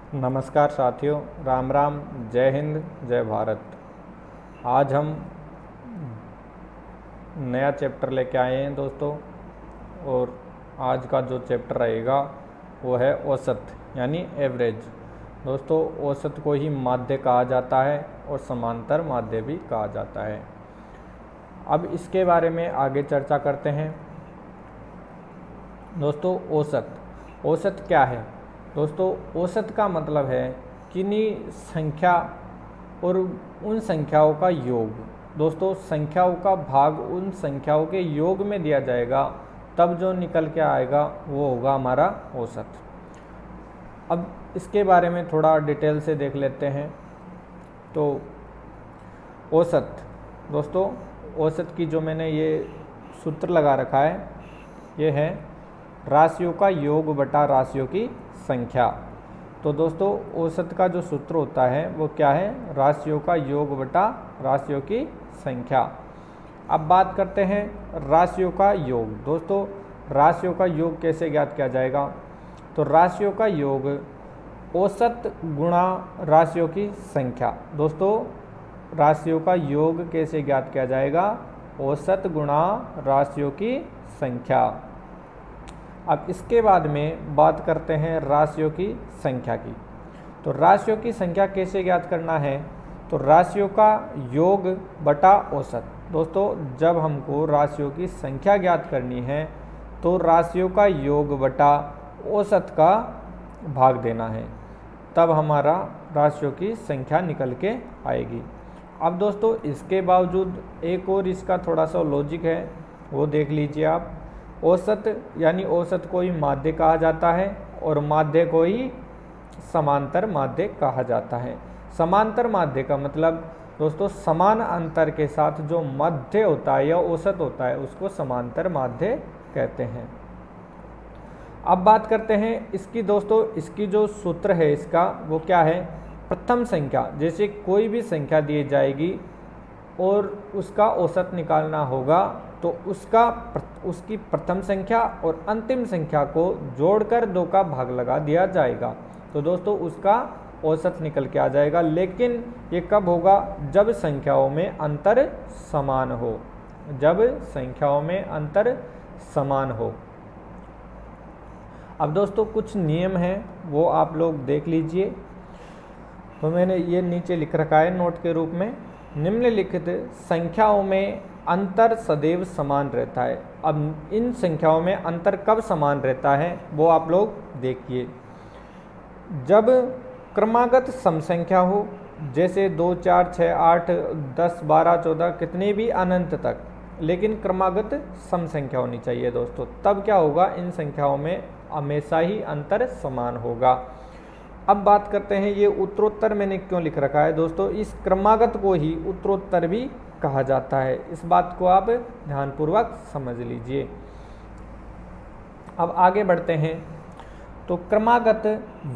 नमस्कार साथियों, राम राम, जय हिंद, जय भारत। आज हम नया चैप्टर लेके आए हैं दोस्तों, और आज का जो चैप्टर रहेगा वो है औसत यानी एवरेज। दोस्तों, औसत को ही माध्य कहा जाता है और समांतर माध्य भी कहा जाता है। अब इसके बारे में आगे चर्चा करते हैं। दोस्तों, औसत क्या है? दोस्तों, औसत का मतलब है किन्हीं संख्या और उन संख्याओं का योग। दोस्तों, संख्याओं का भाग उन संख्याओं के योग में दिया जाएगा, तब जो निकल के आएगा वो होगा हमारा औसत। अब इसके बारे में थोड़ा डिटेल से देख लेते हैं। तो औसत, दोस्तों, औसत की जो मैंने ये सूत्र लगा रखा है, ये है राशियों का योग बटा राशियों की संख्या। तो दोस्तों, औसत का जो सूत्र होता है वो क्या है? राशियों का योग बटा राशियों की संख्या। अब बात करते हैं राशियों का योग। दोस्तों, राशियों का योग कैसे ज्ञात किया जाएगा? तो राशियों का योग औसत गुणा राशियों की संख्या। दोस्तों, राशियों का योग कैसे ज्ञात किया जाएगा? औसत गुणा राशियों की संख्या। अब इसके बाद में बात करते हैं राशियों की संख्या की। तो राशियों की संख्या कैसे ज्ञात करना है? तो राशियों का योग बटा औसत। दोस्तों, जब हमको राशियों की संख्या ज्ञात करनी है तो राशियों का योग बटा औसत का भाग देना है, तब हमारा राशियों की संख्या निकल के आएगी। अब दोस्तों, इसके बावजूद एक और इसका थोड़ा सा लॉजिक है, वो देख लीजिए आप। औसत यानी औसत को ही माध्य कहा जाता है और माध्य को ही समांतर माध्य कहा जाता है। समांतर माध्य का मतलब दोस्तों, समान अंतर के साथ जो मध्य होता है या औसत होता है उसको समांतर माध्य कहते हैं। अब बात करते हैं इसकी। दोस्तों, इसकी जो सूत्र है इसका वो क्या है? प्रथम संख्या, जैसे कोई भी संख्या दी जाएगी और उसका औसत निकालना होगा तो उसकी प्रथम संख्या और अंतिम संख्या को जोड़कर 2 का भाग लगा दिया जाएगा, तो दोस्तों उसका औसत निकल के आ जाएगा। लेकिन ये कब होगा? जब संख्याओं में अंतर समान हो। जब संख्याओं में अंतर समान हो। अब दोस्तों, कुछ नियम हैं वो आप लोग देख लीजिए। तो मैंने ये नीचे लिख रखा है नोट के रूप में। निम्नलिखित संख्याओं में अंतर सदैव समान रहता है। अब इन संख्याओं में अंतर कब समान रहता है वो आप लोग देखिए। जब क्रमागत सम संख्या हो, जैसे 2, 4, 6, 8, 10, 12, 14 कितने भी अनंत तक, लेकिन क्रमागत सम संख्या होनी चाहिए दोस्तों, तब क्या होगा? इन संख्याओं में हमेशा ही अंतर समान होगा। अब बात करते हैं ये उत्तरोत्तर मैंने क्यों लिख रखा है। दोस्तों, इस क्रमागत को ही उत्तरोत्तर भी कहा जाता है। इस बात को आप ध्यानपूर्वक समझ लीजिए। अब आगे बढ़ते हैं। तो क्रमागत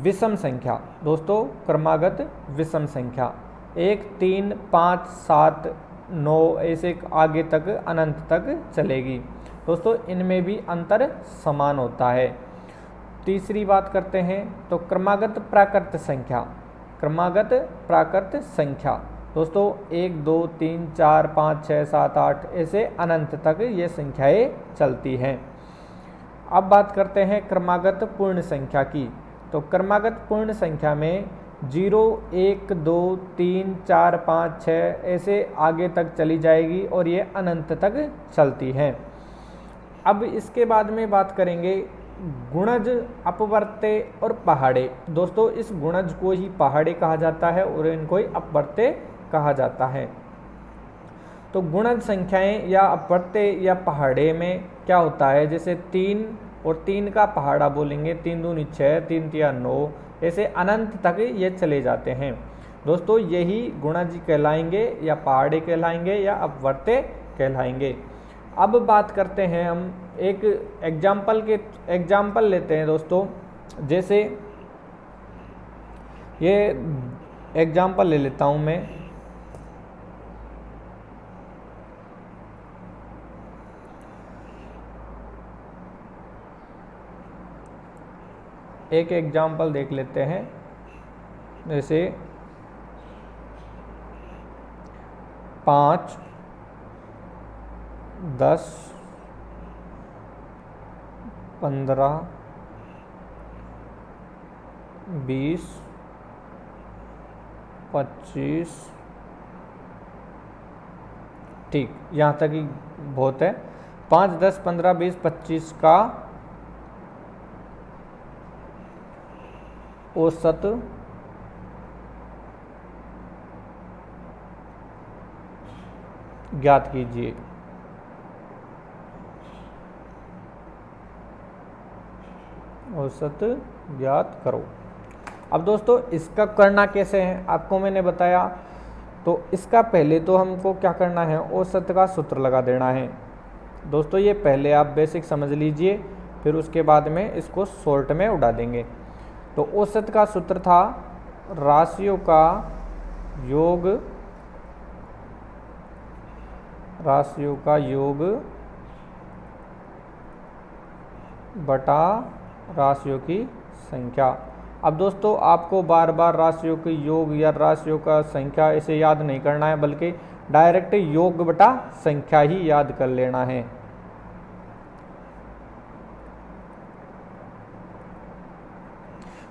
विषम संख्या। दोस्तों, क्रमागत विषम संख्या 1, 3, 5, 7, 9 ऐसे आगे तक अनंत तक चलेगी। दोस्तों, इनमें भी अंतर समान होता है। तीसरी बात करते हैं तो क्रमागत प्राकृत संख्या। क्रमागत प्राकृत संख्या दोस्तों 1, 2, 3, 4, 5, 6, 7, 8 ऐसे अनंत तक ये संख्याएं चलती हैं। अब बात करते हैं क्रमागत पूर्ण संख्या की। तो क्रमागत पूर्ण संख्या में 0, 1, 2, 3, 4, 5, 6 ऐसे आगे तक चली जाएगी और ये अनंत तक चलती हैं। अब इसके बाद में बात करेंगे गुणज, अपवर्त्य और पहाड़े। दोस्तों, इस गुणज को ही पहाड़े कहा जाता है और इनको ही अपवर्त्य कहा जाता है। तो गुणज संख्याएं या अपवर्त्य या पहाड़े में क्या होता है? जैसे 3 और 3 का पहाड़ा बोलेंगे, 3 दूनी 6, 3 तिया 9 ऐसे अनंत तक ये चले जाते हैं। दोस्तों, यही गुणज कहलाएंगे या पहाड़े कहलाएंगे या अपवर्त्य कहलाएंगे। अब बात करते हैं हम एक एग्जाम्पल लेते हैं दोस्तों। जैसे ये एग्जाम्पल ले लेता हूं मैं। एक एग्जाम्पल देख लेते हैं। जैसे 5, 10, 15, 20, 25, ठीक, यहाँ तक ही बहुत है। 5, 10, 15, 20, 25 का औसत ज्ञात कीजिए। औसत ज्ञात करो। अब दोस्तों इसका करना कैसे है आपको मैंने बताया। तो इसका पहले तो हमको क्या करना है, औसत का सूत्र लगा देना है। दोस्तों ये पहले आप बेसिक समझ लीजिए, फिर उसके बाद में इसको शॉर्ट में उड़ा देंगे। तो औसत का सूत्र था राशियों का योग, राशियों का योग बटा राशियों की संख्या। अब दोस्तों आपको बार बार राशियों के योग या राशियों का संख्या इसे याद नहीं करना है, बल्कि डायरेक्ट योग बटा संख्या ही याद कर लेना है।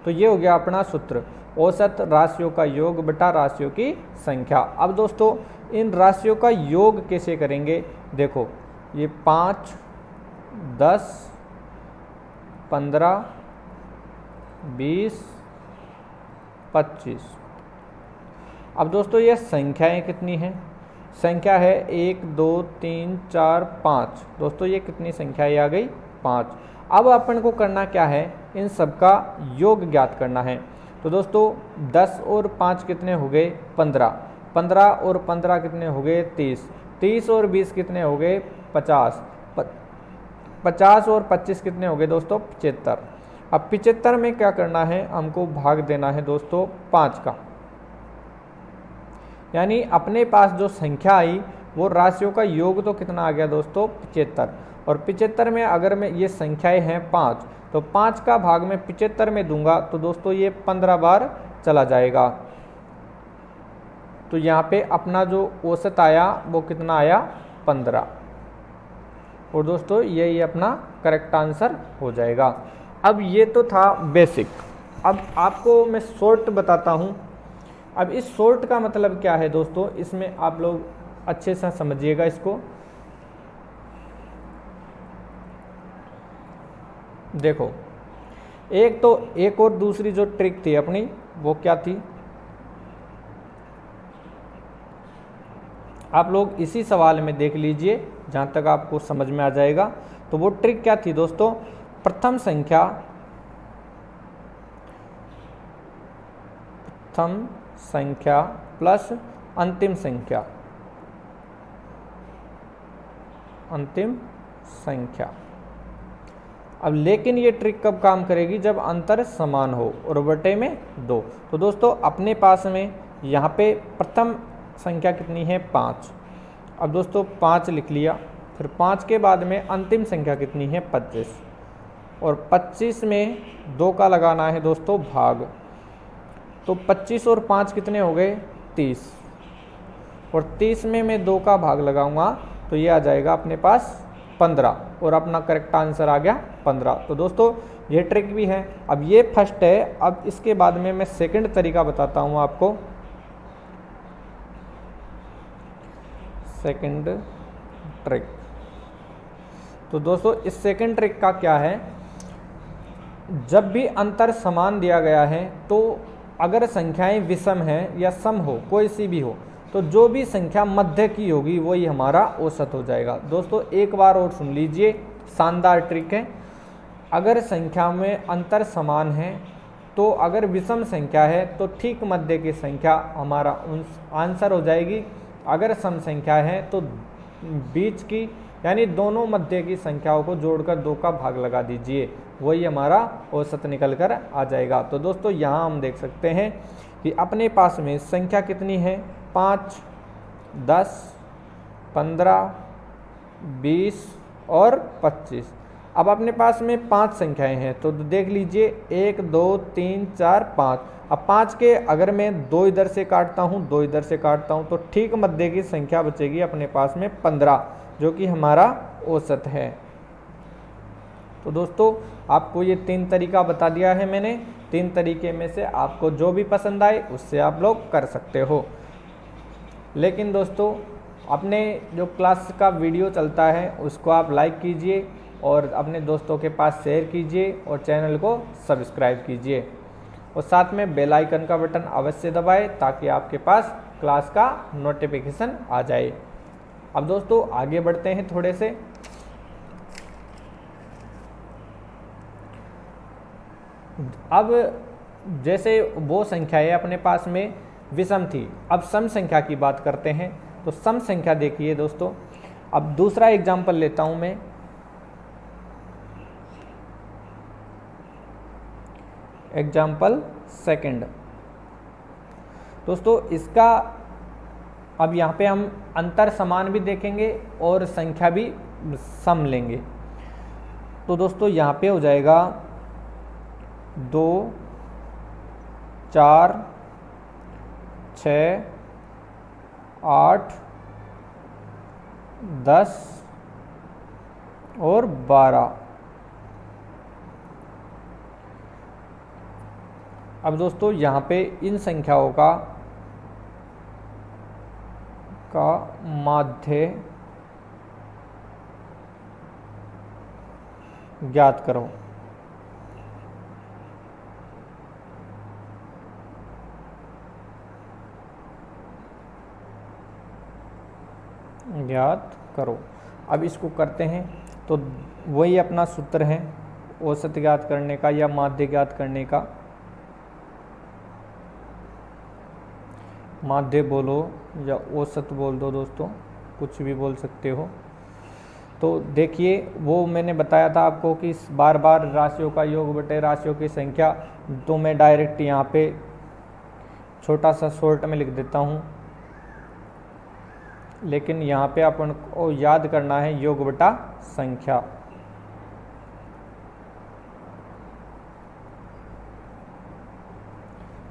तो ये हो गया अपना सूत्र, औसत राशियों का योग बटा राशियों की संख्या। अब दोस्तों इन राशियों का योग कैसे करेंगे, देखो ये 5, 10, 15, 20, 25। अब दोस्तों ये संख्याएं कितनी हैं, संख्या है 1, 2, 3, 4, 5। दोस्तों ये कितनी संख्याएं आ गई, 5। अब अपन को करना क्या है, इन सब का योग ज्ञात करना है। तो दोस्तों 10 और 5 कितने हो गए, 15। 15 और 15 कितने हो गए, 30। 30 और 20 कितने हो गए, 50। 50 और 25 कितने हो गए दोस्तों, 75। अब 75 में क्या करना है, हमको भाग देना है दोस्तों 5 का। यानी अपने पास जो संख्या आई वो राशियों का योग तो कितना आ गया दोस्तों, 75। और 75 में अगर मैं ये संख्याएं हैं 5, तो 5 का भाग में 75 में दूंगा तो दोस्तों ये 15 बार चला जाएगा। तो यहाँ पे अपना जो औसत आया वो कितना आया, 15। और दोस्तों यही अपना करेक्ट आंसर हो जाएगा। अब ये तो था बेसिक। अब आपको मैं शॉर्ट बताता हूँ। अब इस शॉर्ट का मतलब क्या है दोस्तों, इसमें आप लोग अच्छे से समझिएगा इसको। देखो एक और दूसरी जो ट्रिक थी अपनी वो क्या थी, आप लोग इसी सवाल में देख लीजिए जहाँ तक आपको समझ में आ जाएगा। तो वो ट्रिक क्या थी दोस्तों, प्रथम संख्या प्लस अंतिम संख्या। अब लेकिन ये ट्रिक कब काम करेगी, जब अंतर समान हो और बटे में 2। तो दोस्तों अपने पास में यहाँ पे प्रथम संख्या कितनी है, 5। अब दोस्तों 5 लिख लिया, फिर 5 के बाद में अंतिम संख्या कितनी है, 25। और 25 में 2 का लगाना है दोस्तों भाग। तो 25 और 5 कितने हो गए, 30। और 30 में मैं 2 का भाग लगाऊंगा तो ये आ जाएगा अपने पास 15। और अपना करेक्ट आंसर आ गया 15। तो दोस्तों ये ट्रिक भी है। अब ये फर्स्ट है। अब इसके बाद में मैं सेकंड तरीका बताता हूँ आपको। Second trick. तो दोस्तों इस सेकंड ट्रिक का क्या है, जब भी अंतर समान दिया गया है तो अगर संख्याएं विषम हैं या सम हो, कोई सी भी हो, तो जो भी संख्या मध्य की होगी वही हमारा औसत हो जाएगा। दोस्तों एक बार और सुन लीजिए, शानदार ट्रिक है। अगर संख्या में अंतर समान है तो अगर विषम संख्या है तो ठीक मध्य की संख्या हमारा आंसर हो जाएगी। अगर सम संख्या है तो बीच की यानी दोनों मध्य की संख्याओं को जोड़कर 2 का भाग लगा दीजिए, वही हमारा औसत निकल कर आ जाएगा। तो दोस्तों यहाँ हम देख सकते हैं कि अपने पास में संख्या कितनी है, 5, 10, 15, 20 और 25। अब अपने पास में 5 संख्याएं हैं, तो देख लीजिए 1 2 3 4 5। अब 5 के अगर मैं 2 इधर से काटता हूँ, 2 इधर से काटता हूँ, तो ठीक मध्य की संख्या बचेगी अपने पास में 15, जो कि हमारा औसत है। तो दोस्तों आपको ये 3 तरीका बता दिया है मैंने। 3 तरीके में से आपको जो भी पसंद आए उससे आप लोग कर सकते हो। लेकिन दोस्तों अपने जो क्लास का वीडियो चलता है उसको आप लाइक कीजिए और अपने दोस्तों के पास शेयर कीजिए और चैनल को सब्सक्राइब कीजिए और साथ में बेल आइकन का बटन अवश्य दबाएं ताकि आपके पास क्लास का नोटिफिकेशन आ जाए। अब दोस्तों आगे बढ़ते हैं थोड़े से। अब जैसे वो संख्याएं अपने पास में विषम थी, अब सम संख्या की बात करते हैं। तो सम संख्या देखिए दोस्तों, अब दूसरा एग्जाम्पल लेता हूं मैं। Example second. दोस्तों इसका अब यहाँ पे हम अंतर समान भी देखेंगे और संख्या भी सम लेंगे। तो दोस्तों यहाँ पे हो जाएगा 2 4 6 8 10 और 12। अब दोस्तों यहाँ पे इन संख्याओं का माध्य ज्ञात करो। ज्ञात करो। अब इसको करते हैं तो वही अपना सूत्र है औसत ज्ञात करने का या माध्य ज्ञात करने का। माध्य बोलो या औसत बोल दो दोस्तों, कुछ भी बोल सकते हो। तो देखिए वो मैंने बताया था आपको कि बार बार राशियों का योग बटे राशियों की संख्या, तो मैं डायरेक्ट यहाँ पे छोटा सा शॉर्ट में लिख देता हूँ, लेकिन यहाँ पे अपन को याद करना है योग बटा संख्या।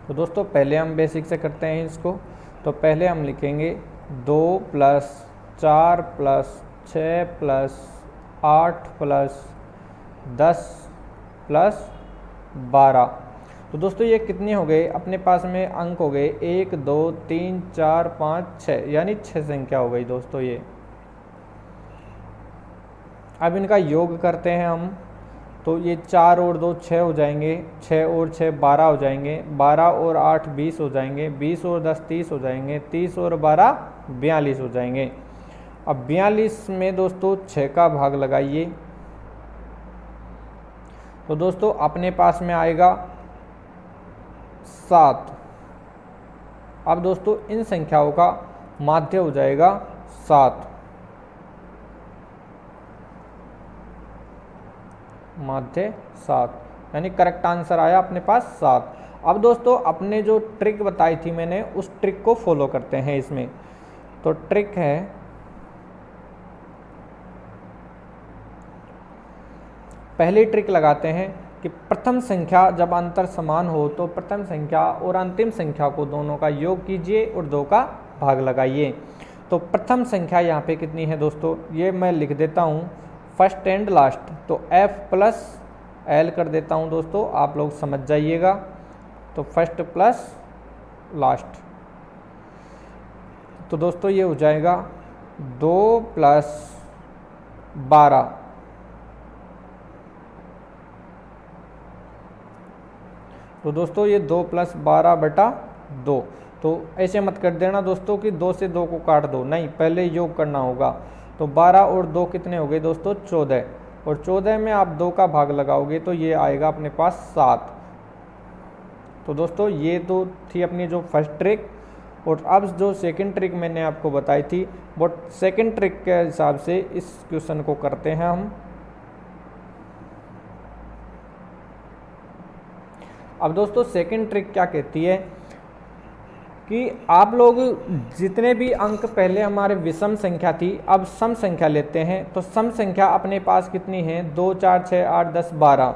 तो दोस्तों पहले हम बेसिक से करते हैं इसको। तो पहले हम लिखेंगे 2 + 4 + 6 + 8 + 10 + 12। तो दोस्तों ये कितने हो गए अपने पास में अंक हो गए 1 2 3 4 5 6, यानी 6 संख्या हो गई दोस्तों ये। अब इनका योग करते हैं हम। तो ये 4 और 2 6 हो जाएंगे, 6 और 6 12 हो जाएंगे, 12 और 8 20 हो जाएंगे, 20 और 10 30 हो जाएंगे, 30 और 12 42 हो जाएंगे। अब 42 में दोस्तों 6 का भाग लगाइए। तो दोस्तों अपने पास में आएगा 7। अब दोस्तों इन संख्याओं का माध्य हो जाएगा 7। माध्य 7, यानी करेक्ट आंसर आया अपने पास 7। अब दोस्तों अपने जो ट्रिक बताई थी मैंने उस ट्रिक को फॉलो करते हैं इसमें। तो ट्रिक है, पहली ट्रिक लगाते हैं कि प्रथम संख्या जब अंतर समान हो तो प्रथम संख्या और अंतिम संख्या को दोनों का योग कीजिए और 2 का भाग लगाइए। तो प्रथम संख्या यहाँ पे कितनी है दोस्तों, ये मैं लिख देता हूँ फर्स्ट एंड लास्ट। तो F + L कर देता हूँ दोस्तों, आप लोग समझ जाइएगा। तो फर्स्ट प्लस लास्ट। तो दोस्तों ये हो जाएगा 2 + 12। तो दोस्तों ये 2 + 12 बटा 2। तो ऐसे मत कर देना दोस्तों कि 2 से 2 को काट दो, नहीं, पहले योग करना होगा। तो 12 और 2 कितने हो गए दोस्तों 14, और 14 में आप 2 का भाग लगाओगे तो ये आएगा अपने पास 7। तो दोस्तों ये तो थी अपनी जो फर्स्ट ट्रिक। और अब जो सेकंड ट्रिक मैंने आपको बताई थी वो सेकंड ट्रिक के हिसाब से इस क्वेश्चन को करते हैं हम। अब दोस्तों सेकंड ट्रिक क्या कहती है कि आप लोग जितने भी अंक पहले हमारे विषम संख्या थी, अब सम संख्या लेते हैं। तो सम संख्या अपने पास कितनी है? 2 4 6 8 10 12।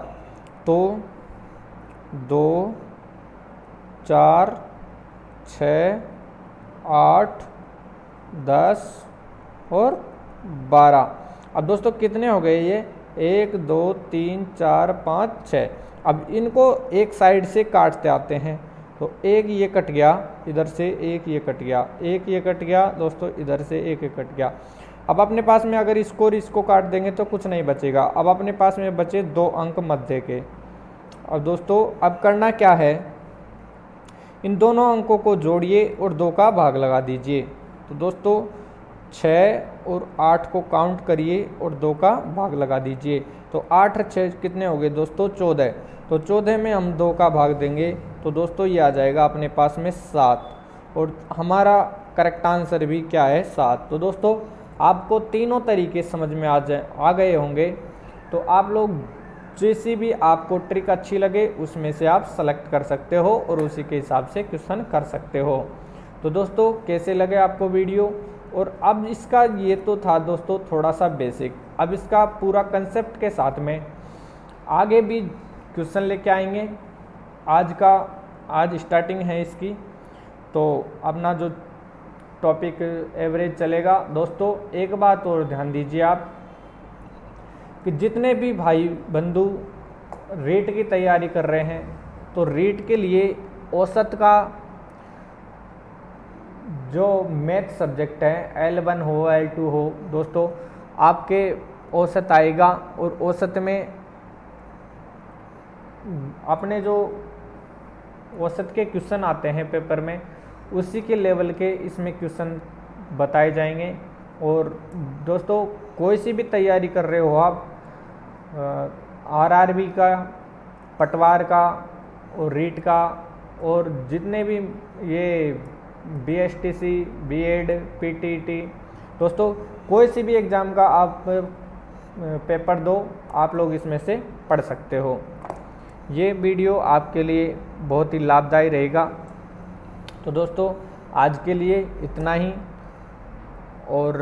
तो 2 4 6 8 10 और 12। अब दोस्तों कितने हो गए ये? 1 2 3 4 5 6। अब इनको एक साइड से काटते आते हैं। तो एक ये कट गया इधर से, एक ये कट गया, एक ये कट गया दोस्तों इधर से, एक ये कट गया। अब अपने पास में अगर इसको और इसको काट देंगे तो कुछ नहीं बचेगा। अब अपने पास में बचे 2 अंक मध्य के। अब दोस्तों अब करना क्या है? इन दोनों अंकों को जोड़िए और 2 का भाग लगा दीजिए। तो दोस्तों 6 और 8 को काउंट करिए और 2 का भाग लगा दीजिए। तो 8 और 6 कितने हो गए दोस्तों? 14। तो 14 में हम 2 का भाग देंगे तो दोस्तों ये आ जाएगा अपने पास में 7। और हमारा करेक्ट आंसर भी क्या है? 7। तो दोस्तों आपको तीनों तरीके समझ में आ गए होंगे। तो आप लोग जैसी भी आपको ट्रिक अच्छी लगे उसमें से आप सेलेक्ट कर सकते हो और उसी के हिसाब से क्वेश्चन कर सकते हो। तो दोस्तों कैसे लगे आपको वीडियो? और अब इसका ये तो था दोस्तों थोड़ा सा बेसिक। अब इसका पूरा कंसेप्ट के साथ में आगे भी क्वेश्चन लेके आएंगे। आज स्टार्टिंग है इसकी। तो अपना जो टॉपिक एवरेज चलेगा। दोस्तों एक बात और ध्यान दीजिए आप कि जितने भी भाई बंधु रीट की तैयारी कर रहे हैं तो रीट के लिए औसत का जो मैथ सब्जेक्ट है L1 हो L2 हो दोस्तों आपके औसत आएगा। और औसत में अपने जो औसत के क्वेश्चन आते हैं पेपर में उसी के लेवल के इसमें क्वेश्चन बताए जाएंगे। और दोस्तों कोई सी भी तैयारी कर रहे हो आप RRB का, पटवार का और रीट का और जितने भी ये BSTC, B.Ed, PTT दोस्तों कोई सी भी एग्ज़ाम का आप पेपर दो, आप लोग इसमें से पढ़ सकते हो। ये वीडियो आपके लिए बहुत ही लाभदायी रहेगा। तो दोस्तों आज के लिए इतना ही और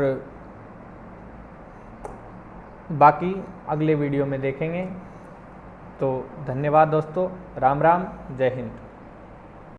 बाकी अगले वीडियो में देखेंगे। तो धन्यवाद दोस्तों। राम राम, जय हिंद।